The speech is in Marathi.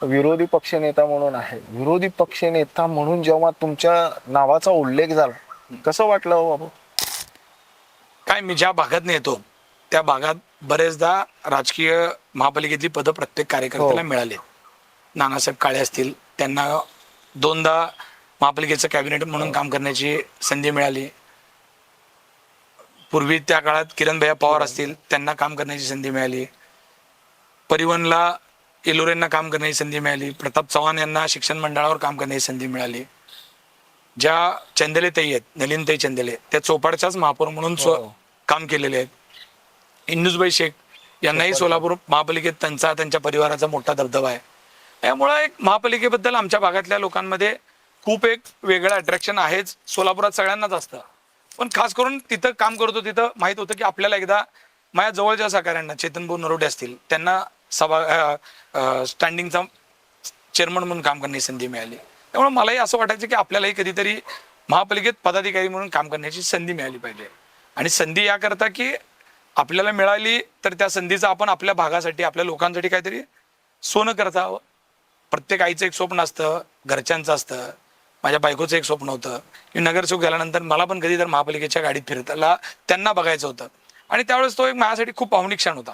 विरोधी पक्षनेता म्हणून आहे. विरोधी पक्षनेता म्हणून जेव्हा तुमच्या नावाचा उल्लेख झाला, कसं वाटलं हो बाबू? काय मी ज्या भागात येतो त्या भागात बरेचदा राजकीय महापालिकेतली पदं प्रत्येक कार्यकर्त्याला मिळाले. नानासाहेब काळे असतील, त्यांना 2दा महापालिकेचं कॅबिनेट म्हणून काम करण्याची संधी मिळाली. पूर्वी त्या काळात किरण भैया पवार असतील, त्यांना काम करण्याची संधी मिळाली. परिवहनला येलोरेंना काम करण्याची संधी मिळाली. प्रताप चव्हाण यांना शिक्षण मंडळावर काम करण्याची संधी मिळाली. ज्या चंदेले ताई आहेत, नलिनताई चंदेले, त्या चोपाडच्याच महापौर म्हणून काम केलेले आहेत. इंदुसबाई शेख यांनाही सोलापूर महापालिकेत त्यांच्या परिवाराचा मोठा दबदबा आहे. त्यामुळं एक महापालिकेबद्दल आमच्या भागातल्या लोकांमध्ये खूप एक वेगळं अट्रॅक्शन आहेच. सोलापुरात सगळ्यांनाच असतं, पण खास करून तिथं काम करतो तिथं माहित होतं की आपल्याला एकदा माझ्या जवळच्या सहकाऱ्यांना चेतनभाऊ नरोडे असतील, त्यांना स्टँडिंगचा चेअरमन म्हणून काम करण्याची संधी मिळाली. त्यामुळे मलाही असं वाटायचं की आपल्यालाही कधीतरी महापालिकेत पदाधिकारी म्हणून काम करण्याची संधी मिळाली पाहिजे. आणि संधी याकरता की आपल्याला मिळाली तर त्या संधीचा आपण आपल्या भागासाठी, आपल्या लोकांसाठी काहीतरी सोनं करता हवं. प्रत्येक आईचं एक स्वप्न असतं, घरच्यांचं असतं. माझ्या बायकोचं एक स्वप्न होतं की नगरसेवक झाल्यानंतर मला पण कधी तर महापालिकेच्या गाडीत फिरताना त्यांना बघायचं होतं. आणि त्यावेळेस तो एक माझ्यासाठी खूप भावनिक क्षण होता.